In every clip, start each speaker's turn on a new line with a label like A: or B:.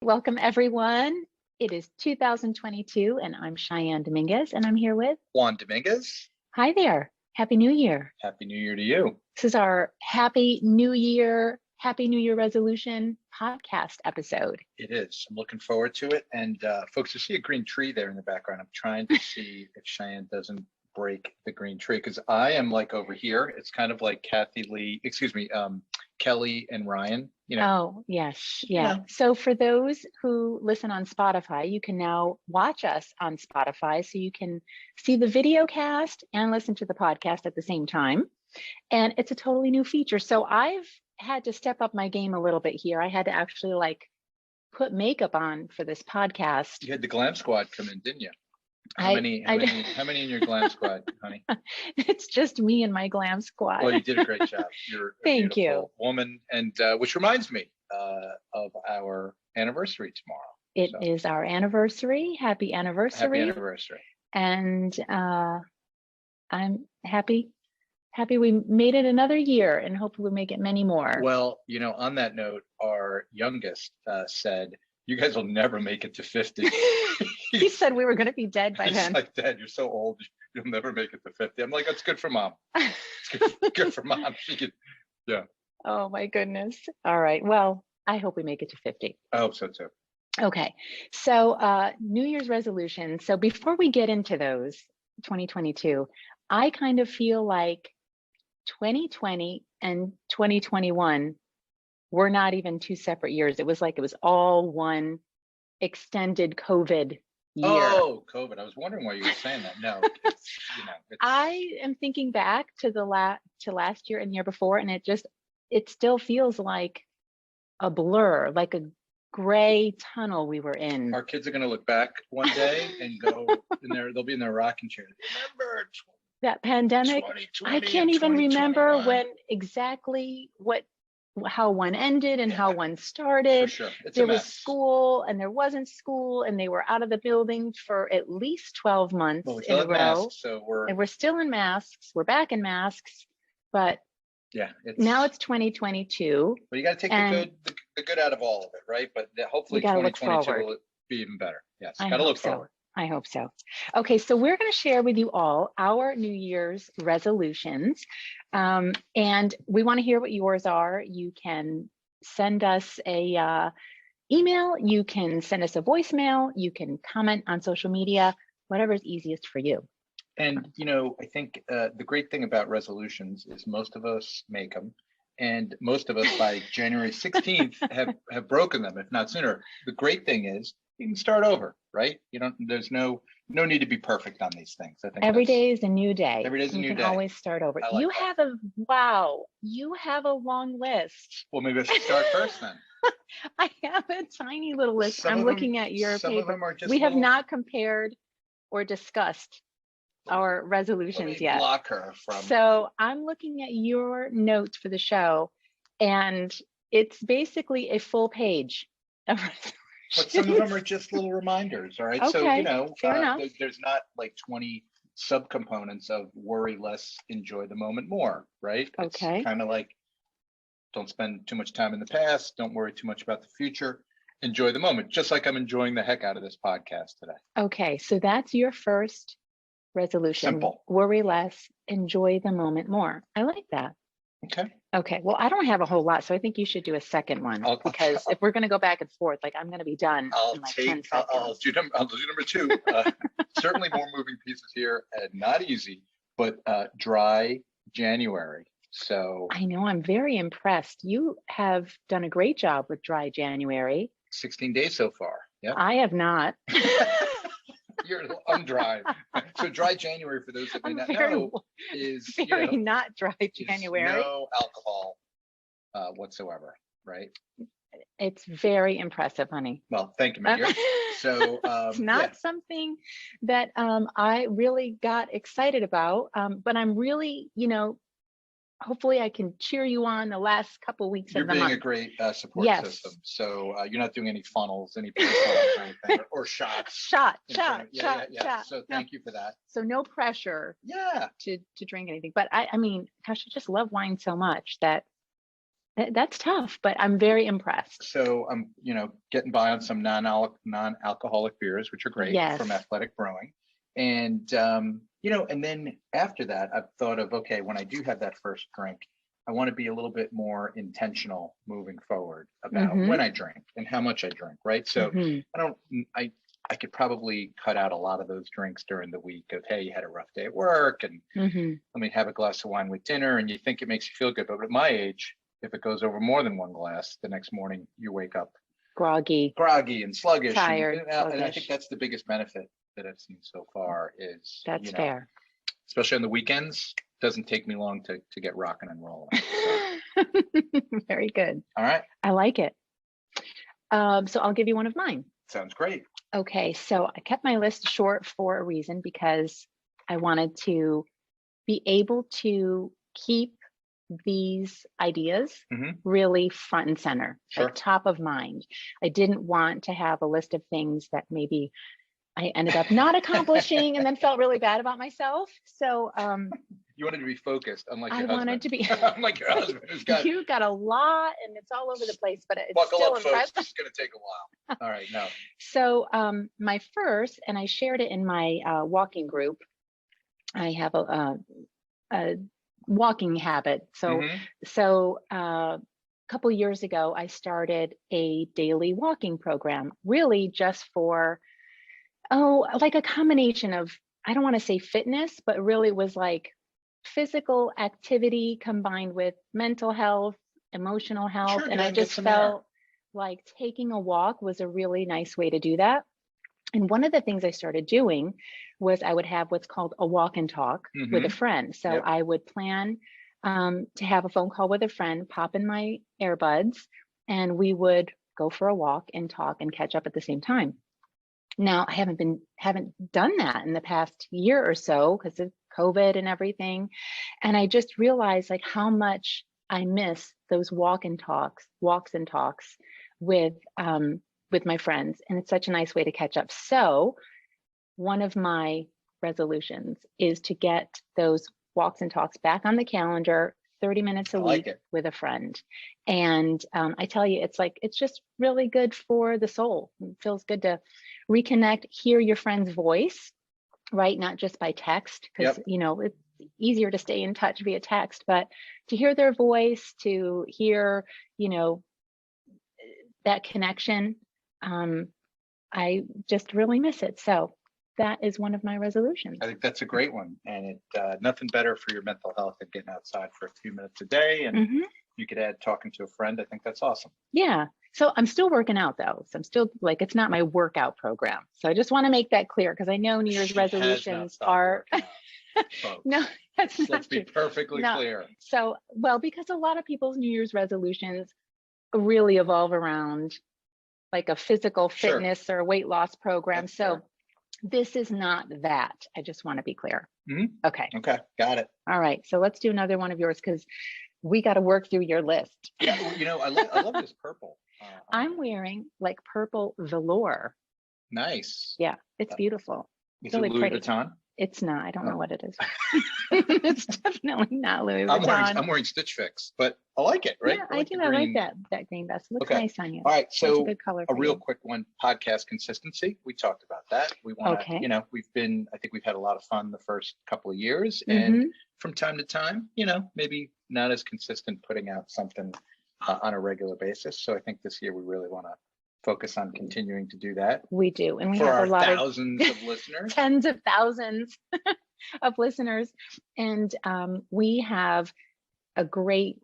A: Welcome, everyone. It is 2022, and I'm Cheyenne Dominguez, and I'm here with
B: Juan Dominguez.
A: Hi there. Happy New Year.
B: Happy New Year to you.
A: This is our Happy New Year resolution podcast episode.
B: It is. I'm looking forward to it. And folks, I see a green tree there in the background. I'm trying to see if Cheyenne doesn't break the green tree because I am like over here. It's kind of like Kelly and Ryan.
A: Oh, yes. Yeah. So for those who listen on Spotify, you can now watch us on Spotify. So you can see the video cast and listen to the podcast at the same time. And it's a totally new feature. So I've had to step up my game a little bit here. I had to actually put makeup on for this podcast.
B: You had the Glam Squad come in, didn't you? How many in your Glam Squad, honey?
A: It's just me and my Glam Squad.
B: Well, you did a great job. You're a
A: Thank you,
B: woman. And which reminds me of our anniversary tomorrow.
A: It is our anniversary. Happy anniversary.
B: Happy anniversary.
A: And I'm happy we made it another year, and hopefully we'll make it many more.
B: Well, on that note, our youngest said, "You guys will never make it to 50."
A: He said we were going to be dead by then.
B: Like, Dad, you're so old, you'll never make it to 50. I'm like, that's good for mom. It's good for mom. She could, yeah.
A: Oh my goodness. All right. Well, I hope we make it to 50.
B: I hope so too.
A: Okay. So New Year's resolution. So before we get into those, 2022, I kind of feel like 2020 and 2021 were not even two separate years. It was all one extended COVID year.
B: Oh, COVID. I was wondering why you were saying that. No,
A: I am thinking back to last year and the year before, and it still feels like a blur, like a gray tunnel we were in.
B: Our kids are going to look back one day and go they'll be in their rocking chair. Remember
A: that pandemic? I can't even remember how one ended and how one started.
B: For sure.
A: There was school and there wasn't school, and they were out of the building for at least 12 months in a row. And we're still in masks. We're back in masks, but
B: yeah,
A: now it's 2022.
B: But you got to take the good out of all of it, right? But hopefully 2022 will be even better. Yes, got to look forward.
A: I hope so. Okay, so we're going to share with you all our New Year's resolutions. And we want to hear what yours are. You can send us a email, you can send us a voicemail, you can comment on social media, whatever's easiest for you.
B: And, I think the great thing about resolutions is most of us make them. And most of us by January 16th have broken them, if not sooner. The great thing is you can start over, right? There's no need to be perfect on these things. I think
A: every day is a new day.
B: Every day is a new day.
A: You can always start over. You have a long list.
B: Well, maybe I should start first then.
A: I have a tiny little list. I'm looking at your paper. We have not compared or discussed our resolutions yet.
B: Block her from.
A: So I'm looking at your notes for the show, and it's basically a full page of resolutions.
B: But some of them are just little reminders, all right?
A: Okay,
B: so,
A: fair enough.
B: There's not like 20 subcomponents of worry less, enjoy the moment more, right?
A: Okay.
B: It's kind of like, don't spend too much time in the past, don't worry too much about the future, enjoy the moment, just like I'm enjoying the heck out of this podcast today.
A: Okay, so that's your first resolution.
B: Simple.
A: Worry less, enjoy the moment more. I like that. Okay. Well, I don't have a whole lot, so I think you should do a second one, because if we're going to go back and forth, I'm going to be done.
B: I'll do number two. Certainly more moving pieces here, and not easy, but dry January. So
A: I know, I'm very impressed. You have done a great job with dry January.
B: 16 days so far. Yeah.
A: I have not.
B: I'm dry. So dry January, for those that may not know, is
A: not dry January.
B: No alcohol whatsoever, right?
A: It's very impressive, honey.
B: Well, thank you, my dear. So
A: it's not something that I really got excited about, but I'm really, hopefully I can cheer you on the last couple of weeks of the month.
B: You're being a great support system. So you're not doing any funnels, any or anything, or shots.
A: Shot.
B: So thank you for that.
A: So no pressure.
B: Yeah.
A: To drink anything, but I mean, gosh, I just love wine so much that That's tough, but I'm very impressed.
B: So I'm, getting by on some non-alcoholic beers, which are great
A: Yes.
B: from Athletic Brewing. And, and then after that, I've thought of, okay, when I do have that first drink, I want to be a little bit more intentional moving forward about when I drink and how much I drink, right? So I could probably cut out a lot of those drinks during the week of, hey, you had a rough day at work and let me have a glass of wine with dinner, and you think it makes you feel good. But at my age, if it goes over more than one glass, the next morning you wake up
A: groggy
B: and sluggish.
A: Tired,
B: and I think that's the biggest benefit that I've seen so far is,
A: that's fair.
B: Especially on the weekends, doesn't take me long to get rocking and rolling. So.
A: Very good.
B: All right.
A: I like it. So I'll give you one of mine.
B: Sounds great.
A: Okay, so I kept my list short for a reason, because I wanted to be able to keep these ideas really front and center, like top of mind. I didn't want to have a list of things that maybe I ended up not accomplishing and then felt really bad about myself. So
B: you wanted to be focused, unlike your
A: I
B: husband.
A: Wanted to be
B: unlike your husband, who's got
A: you got a lot and it's all over the place, but it's
B: buckle
A: still
B: up, folks. It's going to take a while. All right, no.
A: So my first, and I shared it in my walking group. I have a walking habit. So a couple years ago, I started a daily walking program, really just for, like a combination of, I don't want to say fitness, but really was like physical activity combined with mental health, emotional health. And I just felt like taking a walk was a really nice way to do that. And one of the things I started doing was I would have what's called a walk and talk with a friend. So I would plan to have a phone call with a friend, pop in my earbuds, and we would go for a walk and talk and catch up at the same time. Now, I haven't done that in the past year or so because of COVID and everything. And I just realized like how much I miss those walks and talks with my friends. And it's such a nice way to catch up. So one of my resolutions is to get those walks and talks back on the calendar, 30 minutes a week with a friend. And I tell you, it's just really good for the soul. It feels good to reconnect, hear your friend's voice, right? Not just by text, because it's easier to stay in touch via text, but to hear their voice, to hear, that connection. I just really miss it. So that is one of my resolutions.
B: I think that's a great one. And nothing better for your mental health than getting outside for a few minutes a day. And you could add talking to a friend. I think that's awesome.
A: Yeah. So I'm still working out though. So I'm still like, it's not my workout program. So I just want to make that clear because I know New Year's resolutions are, no, that's not
B: Let's be perfectly clear.
A: So, well, because a lot of people's New Year's resolutions really evolve around like a physical fitness or a weight loss program.
B: That's
A: so
B: fair.
A: This is not that. I just want to be clear. Okay.
B: Okay. Got it.
A: All right. So let's do another one of yours because we got to work through your list.
B: Yeah. Well, I love this purple.
A: I'm wearing like purple velour.
B: Nice.
A: Yeah. It's beautiful.
B: Is it Louis Vuitton?
A: It's not. I don't know what it is. It's definitely not Louis Vuitton.
B: I'm wearing Stitch Fix, but I like it, right?
A: Yeah, I do. I like that green vest. It looks nice on you.
B: All right. So
A: a good color
B: a real quick one, podcast consistency. We talked about that. We want to, I think we've had a lot of fun the first couple of years. And from time to time, maybe not as consistent putting out something on a regular basis. So I think this year we really want to focus on continuing to do that.
A: We do. And we
B: for
A: have
B: our
A: a lot
B: thousands of listeners.
A: Tens of thousands of listeners. And we have a great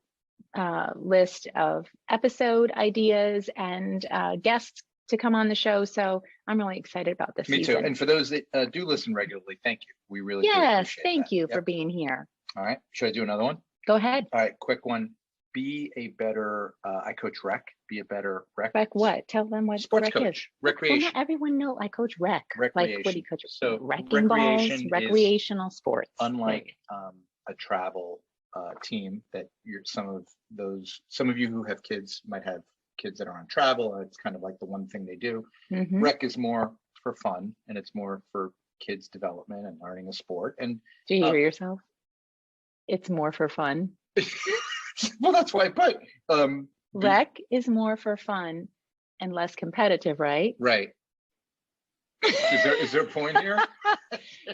A: list of episode ideas and guests to come on the show. So I'm really excited about this
B: Me
A: season.
B: too. And for those that do listen regularly, thank you. We really do appreciate
A: thank
B: that.
A: you for being here.
B: All right. Should I do another one?
A: Go ahead.
B: All right. Quick one. Be a better, I coach rec, be a better rec.
A: Rec what? Tell them what
B: sports
A: rec
B: coach,
A: is.
B: recreation.
A: Well, not everyone knows I coach rec.
B: Recreation.
A: Like what do you coach?
B: So
A: wrecking balls, recreational sports.
B: Unlike a travel team that some of you who have kids might have kids that are on travel, and it's kind of like the one thing they do. Rec is more for fun and it's more for kids development and learning a sport. And
A: do you hear yourself? It's more for fun.
B: Well, that's why, but
A: Rec is more for fun and less competitive, right?
B: right. Is there a point here?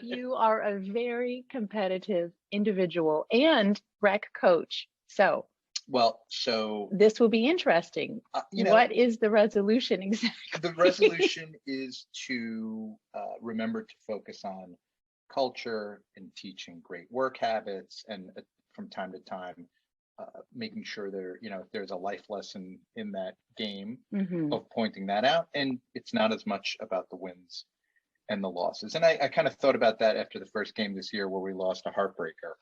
A: You are a very competitive individual and rec coach. So this will be interesting. What is the resolution exactly?
B: The resolution is to remember to focus on culture and teaching great work habits, and from time to time making sure if there's a life lesson in that game, of pointing that out. And it's not as much about the wins and the losses. And I kind of thought about that after the first game this year, where we lost a heartbreaker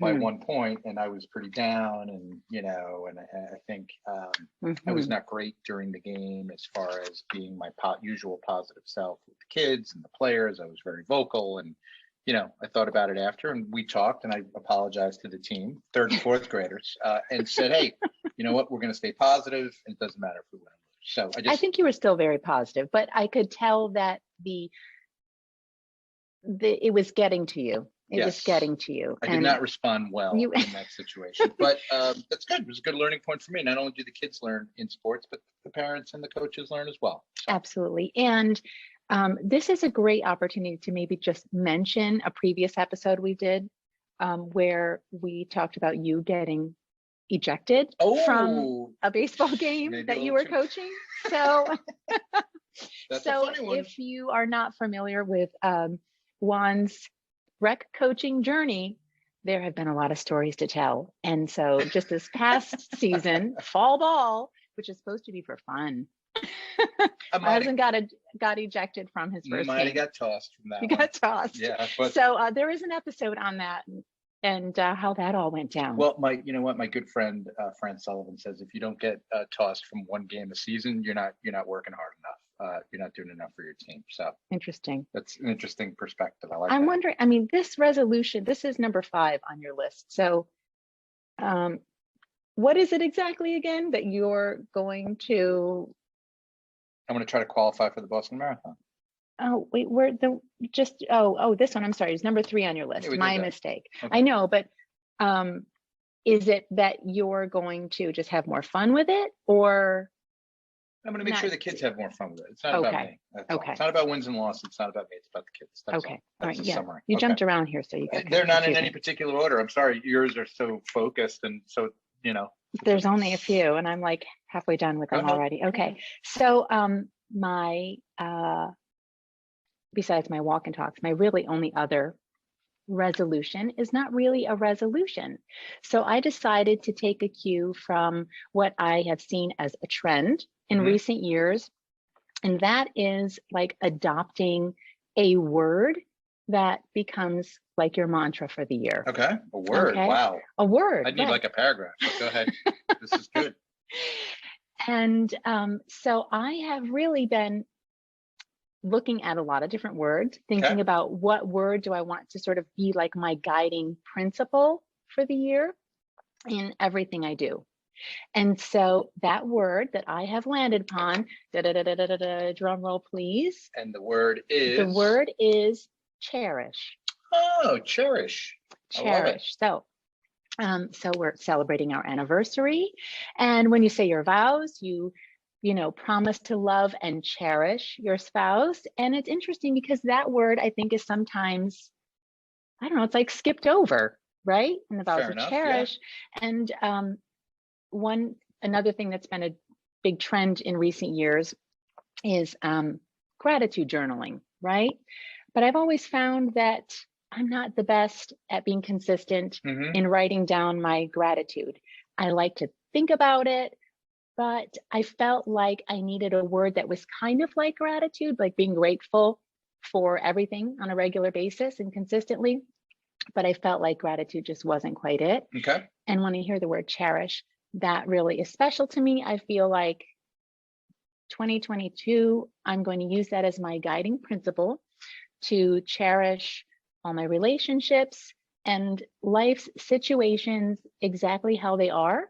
B: by 1 point, and I was pretty down, and and I think I was not great during the game as far as being my usual positive self with the kids and the players. I was very vocal, and I thought about it after, and we talked, and I apologized to the team, 3rd and 4th graders, and said, hey, you know what, we're going to stay positive, and it doesn't matter if we win or lose. So I
A: think you were still very positive, but I could tell that it was getting to you. It was getting to you.
B: I did not respond well in that situation, but that's good. It was a good learning point for me. Not only do the kids learn in sports, but the parents and the coaches learn as well. So.
A: Absolutely. And this is a great opportunity to maybe just mention a previous episode we did where we talked about you getting ejected from a baseball game that you were coaching. So, if you are not familiar with Juan's rec coaching journey, there have been a lot of stories to tell. And so just this past season, fall ball, which is supposed to be for fun, my husband got ejected from his first game.
B: Might have got tossed from that.
A: He got tossed.
B: Yeah.
A: So there is an episode on that and how that all went down.
B: Well, my good friend Fran Sullivan says, if you don't get tossed from one game a season, you're not working hard enough. You're not doing enough for your team. So
A: interesting.
B: That's an interesting perspective. I like.
A: I'm wondering. I mean, this resolution. This is number 5 on your list. So, what is it exactly again that you're going to?
B: I'm going to try to qualify for the Boston Marathon.
A: Oh wait, this one. I'm sorry. It's number 3 on your list. My mistake.
B: Okay.
A: I know, but is it that you're going to just have more fun with it, or?
B: I'm going to make sure the kids have more fun with it. It's not about me. It's not about wins and losses. It's not about me. It's about the kids. That's
A: all.
B: All right.
A: Yeah. You jumped around here, so you got.
B: They're not in any particular order. I'm sorry. Yours are so focused, and so
A: There's only a few, and I'm like halfway done with them already. Okay. So my besides my walk and talks, my really only other resolution is not really a resolution. So I decided to take a cue from what I have seen as a trend in recent years, and that is like adopting a word that becomes like your mantra for the year.
B: Okay, a word. Okay? Wow,
A: a word.
B: I need like a paragraph. But go ahead. This is good.
A: And so I have really been looking at a lot of different words, thinking about what word do I want to sort of be like my guiding principle for the year in everything I do. And so that word that I have landed upon, drum roll please.
B: And the word is?
A: The word is cherish.
B: Oh, cherish.
A: Cherish. So we're celebrating our anniversary. And when you say your vows, you promise to love and cherish your spouse. And it's interesting because that word I think is sometimes, I don't know, it's like skipped over, right? And the vows of cherish. Yeah. And another thing that's been a big trend in recent years is gratitude journaling, right? But I've always found that I'm not the best at being consistent in writing down my gratitude. I like to think about it, but I felt like I needed a word that was kind of like gratitude, like being grateful for everything on a regular basis and consistently. But I felt like gratitude just wasn't quite it.
B: Okay.
A: And when I hear the word cherish, that really is special to me. I feel like 2022, I'm going to use that as my guiding principle to cherish all my relationships and life's situations exactly how they are,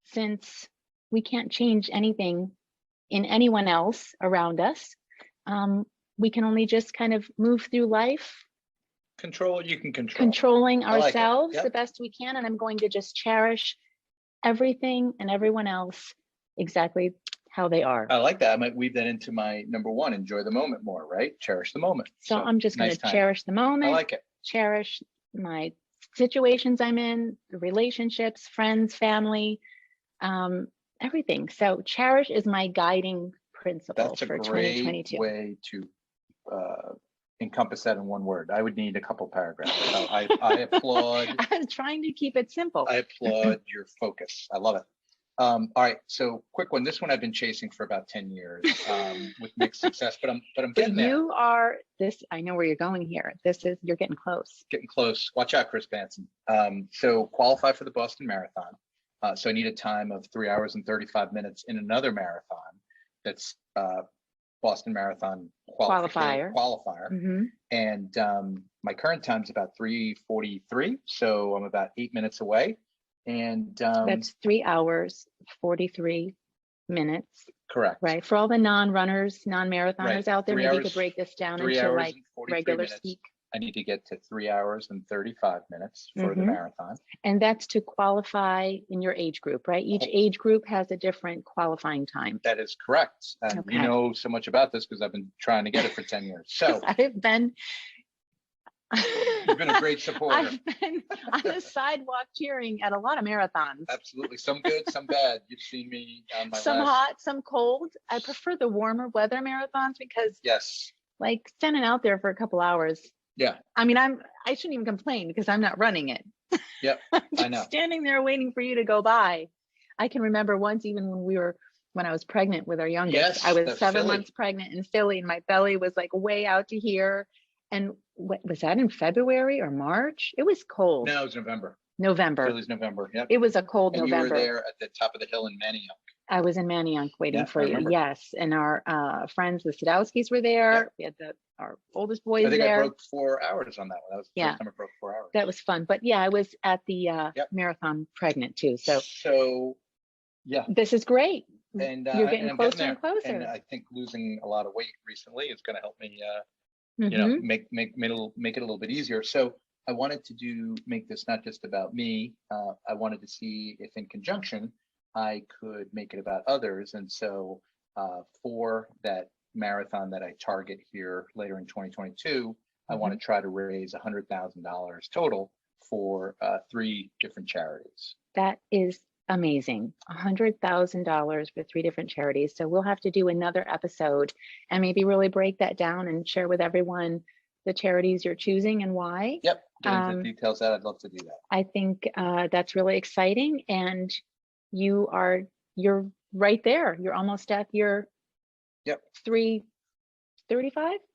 A: since we can't change anything in anyone else around us. We can only just kind of move through life.
B: Control what you can control.
A: Controlling ourselves the best we can. And I'm going to just cherish everything and everyone else exactly how they are.
B: I like that. I might weave that into my number one, enjoy the moment more, right? Cherish the moment.
A: So I'm just going to cherish the moment.
B: I like it.
A: Cherish my situations I'm in, relationships, friends, family, everything. So cherish is my guiding principle for 2022.
B: That's a great way to encompass that in one word. I would need a couple paragraphs. So I applaud.
A: I'm trying to keep it simple.
B: I applaud your focus. I love it. All right, so quick one. This one I've been chasing for about 10 years with mixed success, but I'm getting there.
A: You are this. I know where you're going here. You're getting close.
B: Getting close. Watch out, Chris Banson. So qualify for the Boston Marathon. So I need a time of 3 hours and 35 minutes in another marathon. That's Boston Marathon qualifier.
A: Mm-hmm.
B: And my current time is about 3:43. So I'm about 8 minutes away. And
A: that's 3 hours, 43 minutes.
B: Correct.
A: Right. For all the non-runners, non-marathoners out there, maybe you could break this down into like regular speak.
B: I need to get to 3 hours and 35 minutes for the marathon.
A: And that's to qualify in your age group, right? Each age group has a different qualifying time.
B: That is correct. And okay. You know so much about this because I've been trying to get it for 10 years. So you've been a great supporter.
A: I've been on the sidewalk cheering at a lot of marathons.
B: Absolutely. Some good, some bad. You've seen me on my
A: some hot, some cold. I prefer the warmer weather marathons because like standing out there for a couple hours.
B: Yeah.
A: I mean, I shouldn't even complain because I'm not running it.
B: Yep. I know.
A: Standing there waiting for you to go by. I can remember once, even when I was pregnant with our youngest,
B: yes,
A: I was 7 months pregnant in Philly and my belly was like way out to here. And what was that, in February or March? It was cold.
B: No, it was November.
A: Philly's
B: November. Yep.
A: It was a cold
B: and
A: November.
B: You were there at the top of the hill in Manayunk.
A: I was in Manayunk waiting for you. Yes. And our friends, the Sadowskis, were there. Yep. We had our oldest boys there.
B: I think I broke 4 hours on that one. That was the first time I broke 4 hours.
A: That was fun. But yeah, I was at the marathon pregnant too. So
B: yeah,
A: this is great.
B: And
A: you're getting closer and closer.
B: And I think losing a lot of weight recently is going to help me you know, make it a little bit easier. So I wanted to make this not just about me. I wanted to see if in conjunction I could make it about others. And so for that marathon that I target here later in 2022, I want to try to raise $100,000 total for 3 different charities.
A: That is amazing. $100,000 for 3 different charities. So we'll have to do another episode and maybe really break that down and share with everyone the charities you're choosing and why.
B: Yep. Get into the details that I'd love to do that.
A: I think that's really exciting. And you're right there. You're almost at your 3:35. Is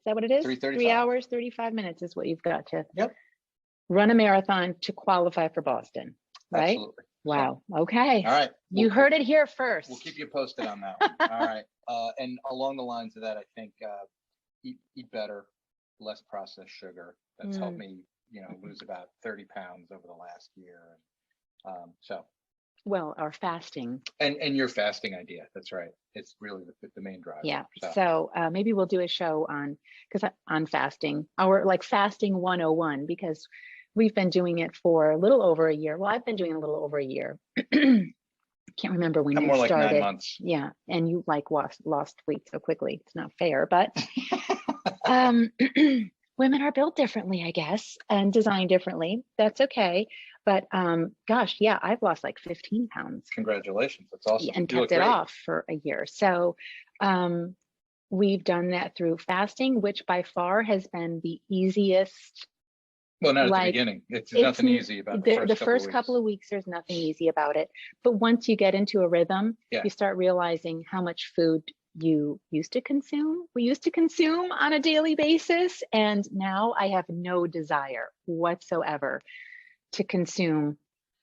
A: that what it is?
B: 3:35.
A: 3 hours, 35 minutes is what you've got to run a marathon to qualify for Boston. Right?
B: Absolutely.
A: Wow. Okay.
B: All right.
A: You heard it here first.
B: We'll keep you posted on that one. All right. And along the lines of that, I think eat better, less processed sugar. That's helped me, lose about 30 pounds over the last year.
A: Well, our fasting.
B: And your fasting idea. That's right. It's really the main driver.
A: Yeah. So maybe we'll do a show on fasting, our like fasting 101, because we've been doing it for a little over a year. Well, I've been doing a little over a year. Can't remember when you started.
B: Like 9 months.
A: Yeah. And you lost weight so quickly. It's not fair, but women are built differently, I guess, and designed differently. That's okay. But gosh, yeah, I've lost like 15 pounds.
B: Congratulations. That's awesome.
A: And kept it off for a year. So we've done that through fasting, which by far has been the easiest.
B: Well, not at the beginning. It's nothing easy about
A: the first couple of weeks. There's nothing easy about it. But once you get into a rhythm, you start realizing how much food you used to consume. We used to consume on a daily basis. And now I have no desire whatsoever to consume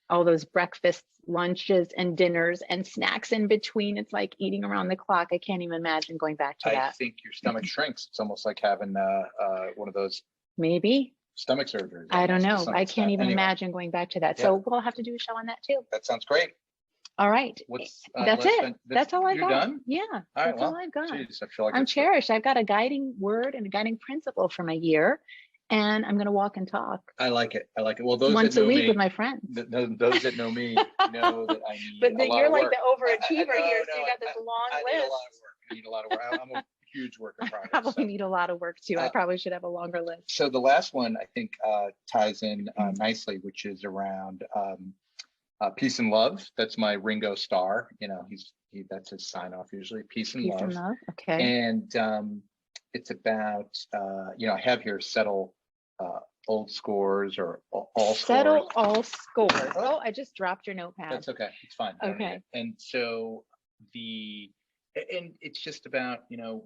A: all those breakfasts, lunches, and dinners and snacks in between. It's like eating around the clock. I can't even imagine going back to that.
B: I think your stomach shrinks. It's almost like having one of those.
A: Maybe.
B: Stomach surgery.
A: I don't know. I can't even imagine going back to that. So we'll have to do a show on that too.
B: That sounds great.
A: All right. That's it. That's all I got.
B: You're done?
A: Yeah. That's all I've got.
B: Geez, I feel like
A: I'm cherished. I've got a guiding word and a guiding principle for my year. and I'm going to walk and talk
B: I like it. I like it. Well, those that
A: once a
B: know
A: week with
B: me,
A: my friends.
B: those that know me know that I need
A: But
B: a lot
A: you're
B: of
A: like
B: work.
A: the overachiever
B: No,
A: here, so
B: no,
A: you got this long
B: I
A: list.
B: need a lot of work. I need a lot of work. I'm a huge work in
A: I
B: progress.
A: probably need a lot of work too. I
B: uh,
A: probably should have a longer list.
B: So the last one I think ties in nicely, which is around peace and love. That's my Ringo Starr. You know, that's his sign off usually. Peace and
A: Peace
B: love.
A: and love. Okay.
B: And it's about you know, I have here settle old scores or all
A: Settle
B: scores.
A: all scores. Oh, I just dropped your notepad.
B: That's okay. It's fine.
A: Okay.
B: And so and it's just about, you know,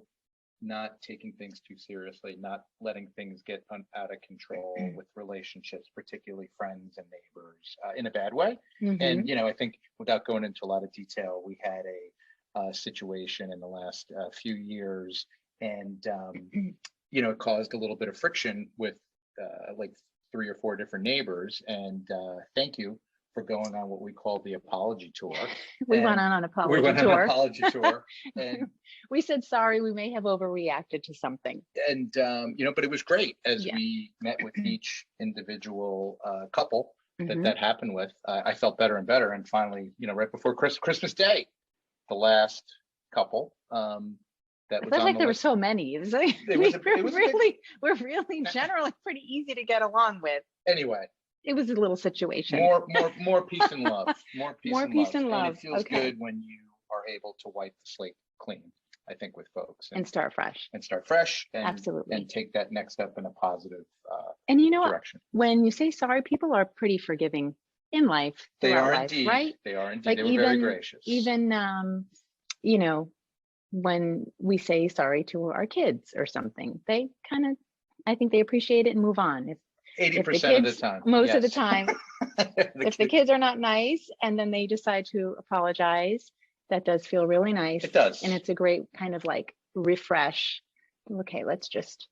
B: not taking things too seriously, not letting things get out of control with relationships, particularly friends and neighbors, in a bad way.
A: Mhm.
B: And, you know, I think without going into a lot of detail, we had a situation in the last few years, and, you know, it caused a little bit of friction with like 3 or 4 different neighbors. And thank you for going on what we call the apology tour.
A: We went on an apology tour.
B: We went on an apology tour. And
A: we said, sorry, we may have overreacted to something.
B: And, you know, but it was great as
A: Yeah.
B: we met with each individual couple
A: Mhm.
B: that happened with. I felt better and better. And finally, you know, right before Christmas Day, the last couple that
A: I
B: was
A: felt
B: on
A: like
B: the
A: there were
B: list.
A: so many. It was like,
B: It was a big-
A: we're really generally pretty easy to get along with.
B: Anyway,
A: It was a little situation.
B: more peace and love. More peace
A: More
B: and
A: peace
B: love.
A: and
B: And
A: love.
B: it feels
A: Okay.
B: good when you are able to wipe the slate clean, I think, with folks
A: And start fresh.
B: and start fresh and
A: Absolutely.
B: take that next step in a positive
A: And you know what?
B: direction.
A: When you say sorry, people are pretty forgiving in life.
B: They
A: throughout
B: are
A: life,
B: indeed.
A: right?
B: They are indeed.
A: Like
B: They were very gracious.
A: even you know, when we say sorry to our kids or something, they kind of, I think they appreciate it and move on. If
B: 80% of the time.
A: most of the
B: yes.
A: time, if the kids are not nice and then they decide to apologize, that does feel really nice.
B: It does.
A: And it's a great kind of like refresh. Okay, let's just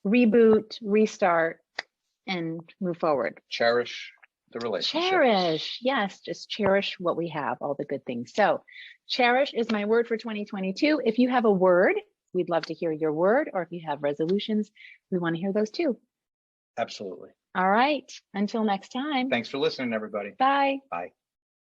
A: reboot, restart, and move forward.
B: Cherish the relationship.
A: Cherish, yes, just cherish what we have, all the good things. So cherish is my word for 2022. If you have a word, we'd love to hear your word, or if you have resolutions, we want to hear those too.
B: Absolutely.
A: All right, until next time.
B: Thanks for listening, everybody.
A: Bye.
B: Bye.